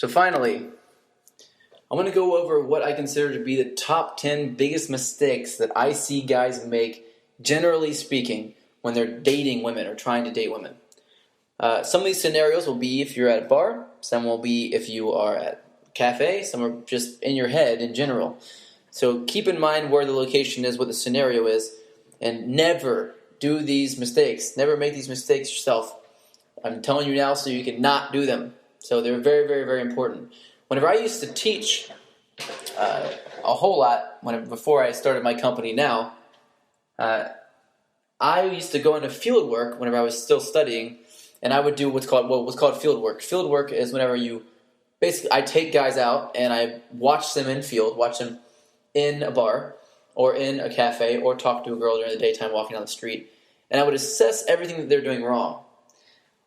So finally, I'm going to go over what I consider to be the top 10 biggest mistakes that I see guys make, generally speaking, when they're dating women or trying to date women. Some of these scenarios will be if you're at a bar, some will be if you are at a cafe, some are just in your head in general. So keep in mind where the location is, what the scenario is, and never do these mistakes. Never make these mistakes yourself. I'm telling you now so you can not do them. So they're very, very, very important. Whenever I used to teach a whole lot, before I started my company now, I used to go into field work whenever I was still studying, and I would do what's called field work. Field work is whenever I take guys out and I watch them in field, watch them in a bar or in a cafe or talk to a girl during the daytime walking down the street, and I would assess everything that they're doing wrong.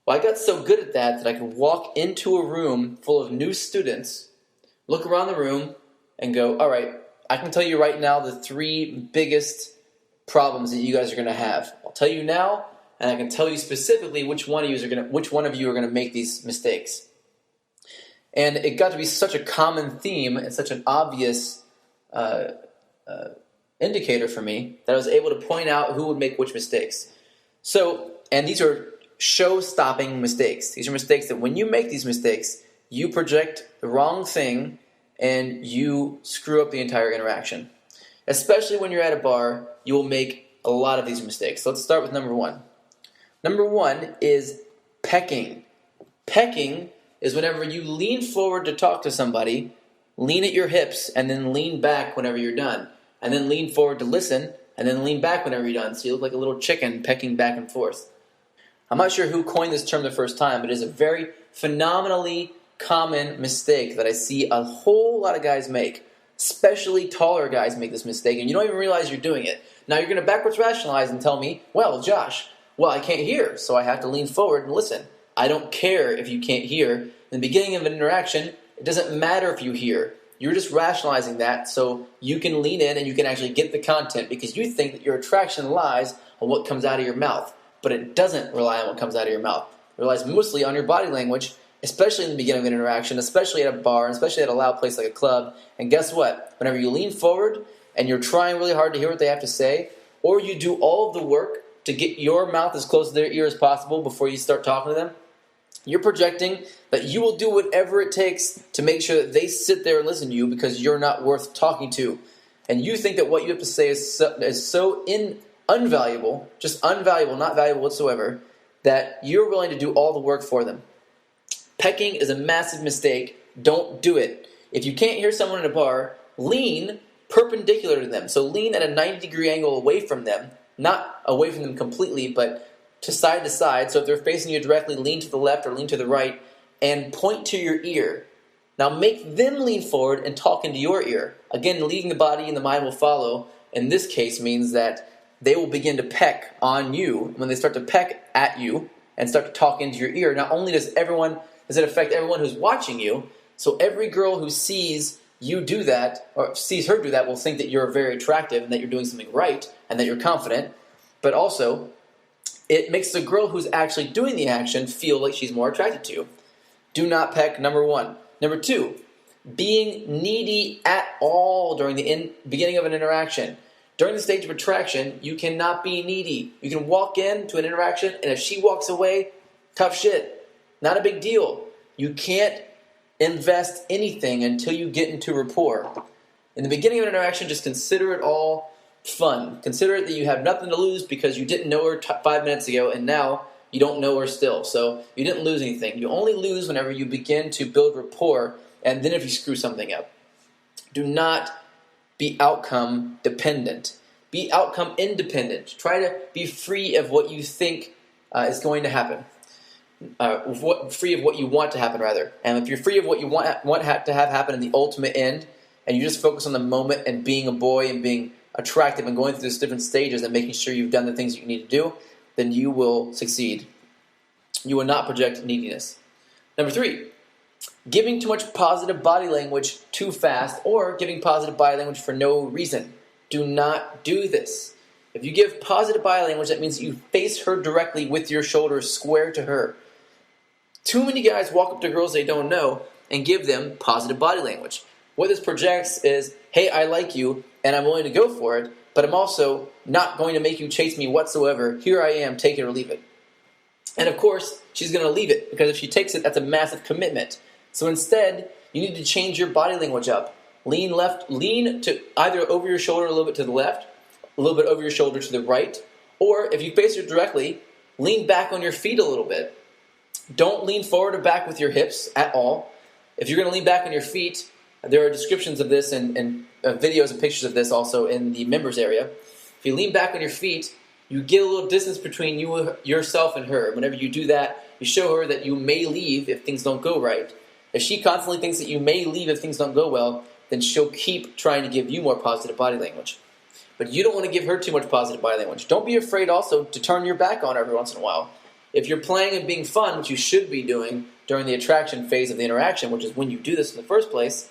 Well, I got so good at that I could walk into a room full of new students, look around the room, and go, all right, I can tell you right now the 3 biggest problems that you guys are going to have. I'll tell you now, and I can tell you specifically which one of you are going to make these mistakes. And it got to be such a common theme and such an obvious indicator for me that I was able to point out who would make which mistakes. So, and these are show-stopping mistakes. These are mistakes that when you make these mistakes, you project the wrong thing and you screw up the entire interaction. Especially when you're at a bar, you will make a lot of these mistakes. So let's start with number 1. Number 1 is pecking. Pecking is whenever you lean forward to talk to somebody, lean at your hips, and then lean back whenever you're done. And then lean forward to listen, and then lean back whenever you're done. So you look like a little chicken pecking back and forth. I'm not sure who coined this term the first time, but it is a very phenomenally common mistake that I see a whole lot of guys make. Especially taller guys make this mistake, and you don't even realize you're doing it. Now you're going to backwards rationalize and tell me, well, Josh, I can't hear, so I have to lean forward and listen. I don't care if you can't hear. In the beginning of an interaction, it doesn't matter if you hear. You're just rationalizing that so you can lean in and you can actually get the content because you think that your attraction lies on what comes out of your mouth. But it doesn't rely on what comes out of your mouth. It relies mostly on your body language, especially in the beginning of an interaction, especially at a bar, and especially at a loud place like a club. And guess what? Whenever you lean forward and you're trying really hard to hear what they have to say, or you do all of the work to get your mouth as close to their ear as possible before you start talking to them, you're projecting that you will do whatever it takes to make sure that they sit there and listen to you because you're not worth talking to. And you think that what you have to say is so unvaluable, just unvaluable, not valuable whatsoever, that you're willing to do all the work for them. Pecking is a massive mistake. Don't do it. If you can't hear someone in a bar, lean perpendicular to them. So lean at a 90-degree angle away from them, not away from them completely, but to side. So if they're facing you directly, lean to the left or lean to the right and point to your ear. Now make them lean forward and talk into your ear. Again, leading the body and the mind will follow. In this case means that they will begin to peck on you. When they start to peck at you and start to talk into your ear, not only does it affect everyone who's watching you, so every girl who sees you do that, or sees her do that, will think that you're very attractive and that you're doing something right and that you're confident, but also it makes the girl who's actually doing the action feel like she's more attracted to you. Do not peck, number 1. Number 2, being needy at all during the beginning of an interaction. During the stage of attraction, you cannot be needy. You can walk into an interaction, and if she walks away, tough shit. Not a big deal. You can't invest anything until you get into rapport. In the beginning of an interaction, just consider it all fun. Consider it that you have nothing to lose because you didn't know her 5 minutes ago, and now you don't know her still. So you didn't lose anything. You only lose whenever you begin to build rapport, and then if you screw something up. Do not be outcome dependent. Be outcome independent. Try to be free of what you think is going to happen. Free of what you want to happen, rather. And if you're free of what you want to have happen in the ultimate end, and you just focus on the moment and being a boy and being attractive and going through those different stages and making sure you've done the things that you need to do, then you will succeed. You will not project neediness. Number 3, giving too much positive body language too fast or giving positive body language for no reason. Do not do this. If you give positive body language, that means that you face her directly with your shoulders square to her. Too many guys walk up to girls they don't know and give them positive body language. What this projects is, hey, I like you, and I'm willing to go for it, but I'm also not going to make you chase me whatsoever. Here I am, take it or leave it. And of course, she's going to leave it, because if she takes it, that's a massive commitment. So instead, you need to change your body language up. Lean to either over your shoulder a little bit to the left, a little bit over your shoulder to the right, or if you face her directly, lean back on your feet a little bit. Don't lean forward or back with your hips at all. If you're going to lean back on your feet, there are descriptions of this and videos and pictures of this also in the members area. If you lean back on your feet, you get a little distance between yourself and her. Whenever you do that, you show her that you may leave if things don't go right. If she constantly thinks that you may leave if things don't go well, then she'll keep trying to give you more positive body language. But you don't want to give her too much positive body language. Don't be afraid also to turn your back on her every once in a while. If you're playing and being fun, which you should be doing during the attraction phase of the interaction, which is when you do this in the first place,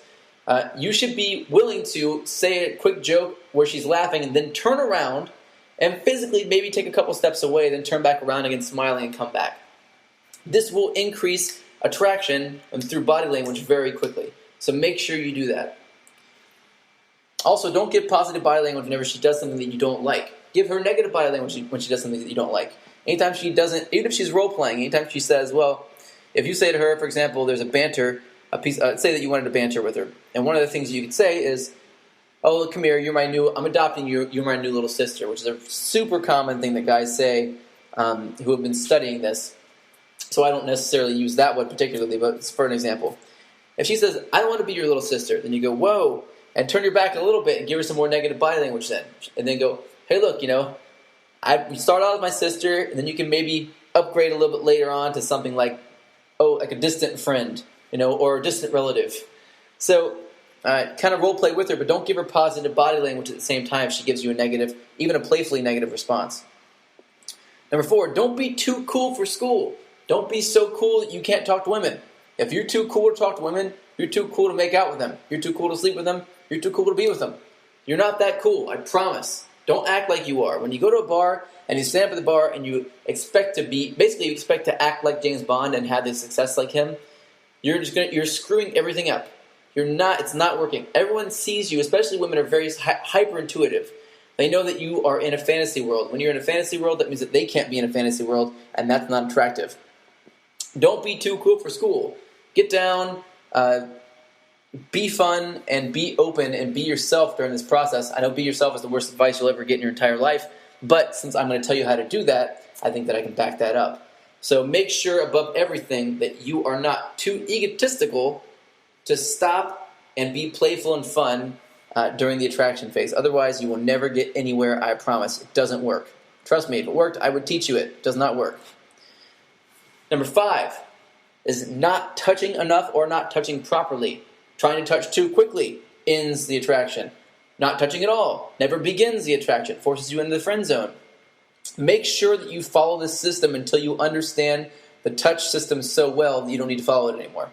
you should be willing to say a quick joke where she's laughing and then turn around and physically maybe take a couple steps away, then turn back around again smiling and come back. This will increase attraction through body language very quickly. So make sure you do that. Also, don't give positive body language whenever she does something that you don't like. Give her negative body language when she does something that you don't like. Anytime she doesn't, even if she's role-playing, anytime she says, well, if you say to her, for example, there's a banter, say that you wanted to banter with her, and one of the things you could say is, oh, look, come here, I'm adopting you, you're my new little sister, which is a super common thing that guys say who have been studying this. So I don't necessarily use that one particularly, but it's for an example. If she says, I don't want to be your little sister, then you go, whoa, and turn your back a little bit and give her some more negative body language then. And then go, hey, look, you start out as my sister, and then you can maybe upgrade a little bit later on to something like, like a distant friend, or a distant relative. So kind of role play with her, but don't give her positive body language at the same time if she gives you a negative, even a playfully negative response. Number 4, don't be too cool for school. Don't be so cool that you can't talk to women. If you're too cool to talk to women, you're too cool to make out with them. You're too cool to sleep with them. You're too cool to be with them. You're not that cool, I promise. Don't act like you are. When you go to a bar and you stand up at the bar and you expect to act like James Bond and have the success like him, you're screwing everything up. It's not working. Everyone sees you, especially women are very hyper intuitive. They know that you are in a fantasy world. When you're in a fantasy world, that means that they can't be in a fantasy world, and that's not attractive. Don't be too cool for school. Get down, be fun, and be open, and be yourself during this process. I know be yourself is the worst advice you'll ever get in your entire life, but since I'm going to tell you how to do that, I think that I can back that up. So make sure above everything that you are not too egotistical to stop and be playful and fun during the attraction phase. Otherwise, you will never get anywhere, I promise. It doesn't work. Trust me, if it worked, I would teach you it. It does not work. Number 5 is not touching enough or not touching properly. Trying to touch too quickly ends the attraction. Not touching at all never begins the attraction, forces you into the friend zone. Make sure that you follow this system until you understand the touch system so well that you don't need to follow it anymore.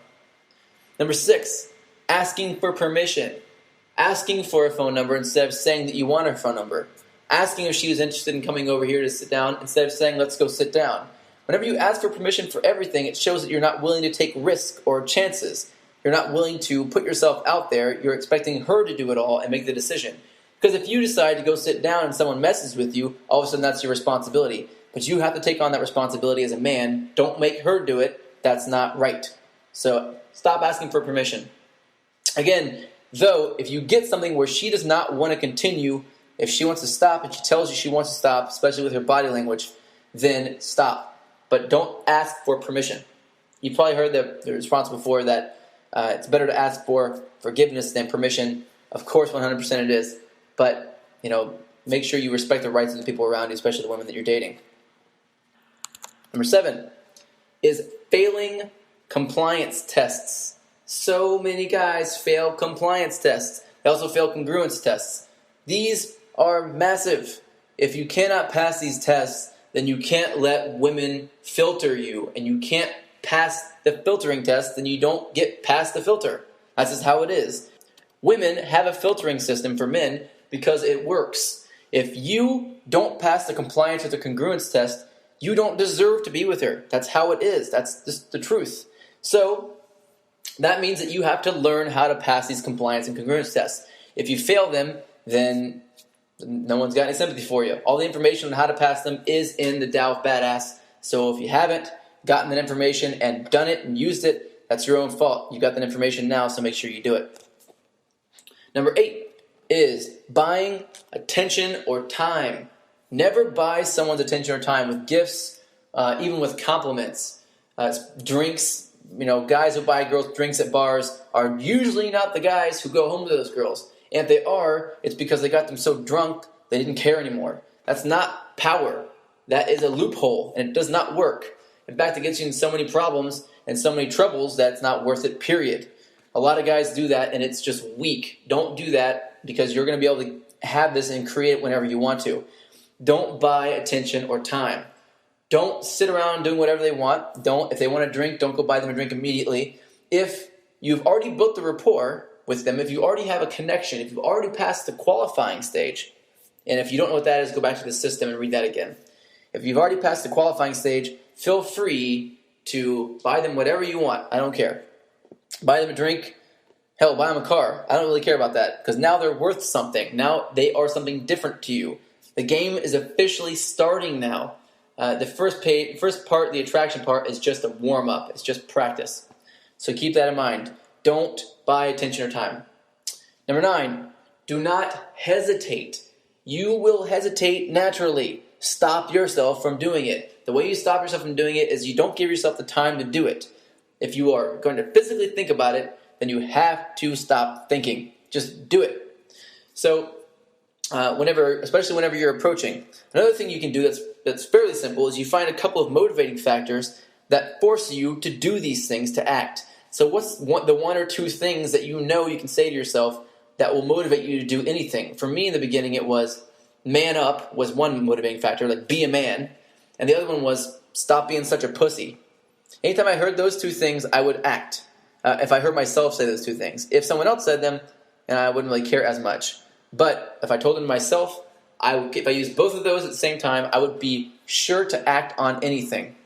Number 6, asking for permission. Asking for a phone number instead of saying that you want her phone number. Asking if she is interested in coming over here to sit down instead of saying, let's go sit down. Whenever you ask for permission for everything, it shows that you're not willing to take risks or chances. You're not willing to put yourself out there. You're expecting her to do it all and make the decision. Because if you decide to go sit down and someone messes with you, all of a sudden that's your responsibility. But you have to take on that responsibility as a man. Don't make her do it. That's not right. So stop asking for permission. Again, though, if you get something where she does not want to continue, if she wants to stop and she tells you she wants to stop, especially with her body language, then stop. But don't ask for permission. You've probably heard the response before that it's better to ask for forgiveness than permission. Of course, 100% it is. But, make sure you respect the rights of the people around you, especially the women that you're dating. Number 7 is failing compliance tests. So many guys fail compliance tests. They also fail congruence tests. These are massive. If you cannot pass these tests, then you can't let women filter you, and you can't pass the filtering test, then you don't get past the filter. That's just how it is. Women have a filtering system for men because it works. If you don't pass the compliance or the congruence test, you don't deserve to be with her. That's how it is. That's just the truth. So That means that you have to learn how to pass these compliance and congruence tests. If you fail them, then no one's got any sympathy for you. All the information on how to pass them is in the Tao of Badass. So if you haven't gotten that information and done it and used it, that's your own fault. You got that information now, so make sure you do it. Number 8 is buying attention or time. Never buy someone's attention or time with gifts, even with compliments. Drinks, guys who buy girls drinks at bars are usually not the guys who go home to those girls. And if they are, it's because they got them so drunk they didn't care anymore. That's not power. That is a loophole, and it does not work. In fact, it gets you in so many problems and so many troubles that it's not worth it, period. A lot of guys do that, and it's just weak. Don't do that, because you're going to be able to have this and create it whenever you want to. Don't buy attention or time. Don't sit around doing whatever they want. If they want a drink, don't go buy them a drink immediately. If you've already built the rapport with them, if you already have a connection, if you've already passed the qualifying stage, and if you don't know what that is, go back to the system and read that again. If you've already passed the qualifying stage, feel free to buy them whatever you want. I don't care. Buy them a drink. Hell, buy them a car. I don't really care about that, because now they're worth something. Now they are something different to you. The game is officially starting now. The first part, the attraction part, is just a warm-up. It's just practice. So keep that in mind. Don't buy attention or time. Number 9, do not hesitate. You will hesitate naturally. Stop yourself from doing it. The way you stop yourself from doing it is you don't give yourself the time to do it. If you are going to physically think about it, then you have to stop thinking. Just do it. So especially whenever you're approaching, another thing you can do that's fairly simple is you find a couple of motivating factors that force you to do these things, to act. So what's the one or two things that you can say to yourself that will motivate you to do anything? For me in the beginning, it was man up was one motivating factor, like be a man. And the other one was stop being such a pussy. Anytime I heard those two things, I would act. If I heard myself say those two things. If someone else said them, I wouldn't really care as much. But if I told them to myself, if I used both of those at the same time, I would be sure to act on anything.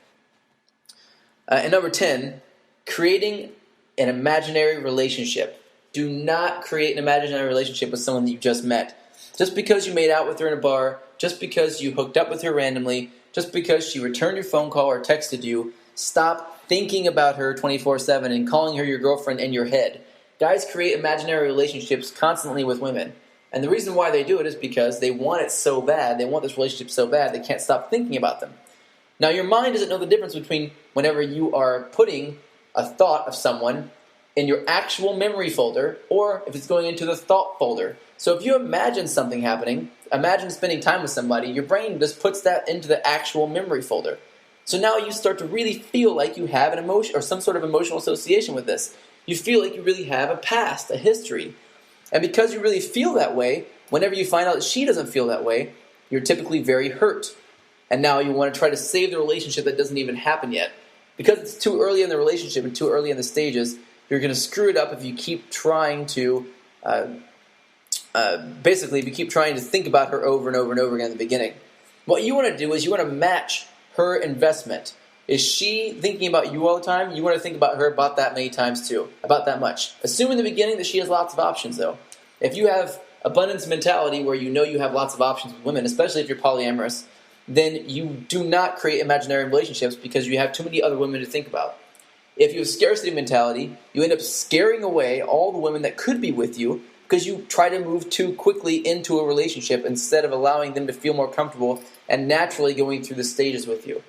And number 10, creating an imaginary relationship. Do not create an imaginary relationship with someone that you just met. Just because you made out with her in a bar, just because you hooked up with her randomly, just because she returned your phone call or texted you, stop thinking about her 24/7 and calling her your girlfriend in your head. Guys create imaginary relationships constantly with women. And the reason why they do it is because they want it so bad, they want this relationship so bad, they can't stop thinking about them. Now, your mind doesn't know the difference between whenever you are putting a thought of someone in your actual memory folder or if it's going into the thought folder. So if you imagine something happening, imagine spending time with somebody, your brain just puts that into the actual memory folder. So now you start to really feel like you have an emotion or some sort of emotional association with this. You feel like you really have a past, a history. And because you really feel that way, whenever you find out that she doesn't feel that way, you're typically very hurt. And now you want to try to save the relationship that doesn't even happen yet. Because it's too early in the relationship and too early in the stages, you're going to screw it up if you keep trying to, if you keep trying to think about her over and over and over again in the beginning. What you want to do is you want to match her investment. Is she thinking about you all the time? You want to think about her about that many times too, about that much. Assume in the beginning that she has lots of options though. If you have abundance mentality where you know you have lots of options with women, especially if you're polyamorous, then you do not create imaginary relationships because you have too many other women to think about. If you have scarcity mentality, you end up scaring away all the women that could be with you because you try to move too quickly into a relationship instead of allowing them to feel more comfortable and naturally going through the stages with you.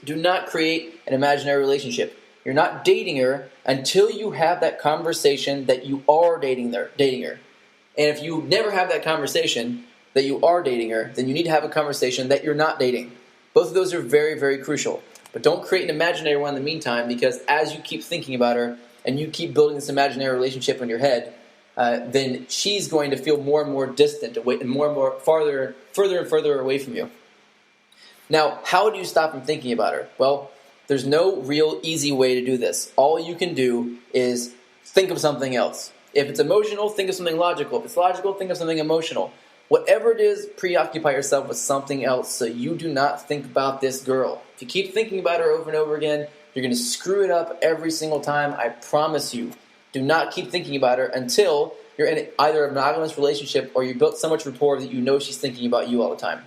Do not create an imaginary relationship. You're not dating her until you have that conversation that you are dating her. And if you never have that conversation that you are dating her, then you need to have a conversation that you're not dating. Both of those are very, very crucial. But don't create an imaginary one in the meantime, because as you keep thinking about her and you keep building this imaginary relationship in your head, then she's going to feel more and more distant away and more further and further away from you. Now, how do you stop from thinking about her? Well, there's no real easy way to do this. All you can do is think of something else. If it's emotional, think of something logical. If it's logical, think of something emotional. Whatever it is, preoccupy yourself with something else so you do not think about this girl. If you keep thinking about her over and over again, You're going to screw it up every single time. I promise you. Do not keep thinking about her until you're in either a monogamous relationship or you built so much rapport that you know she's thinking about you all the time.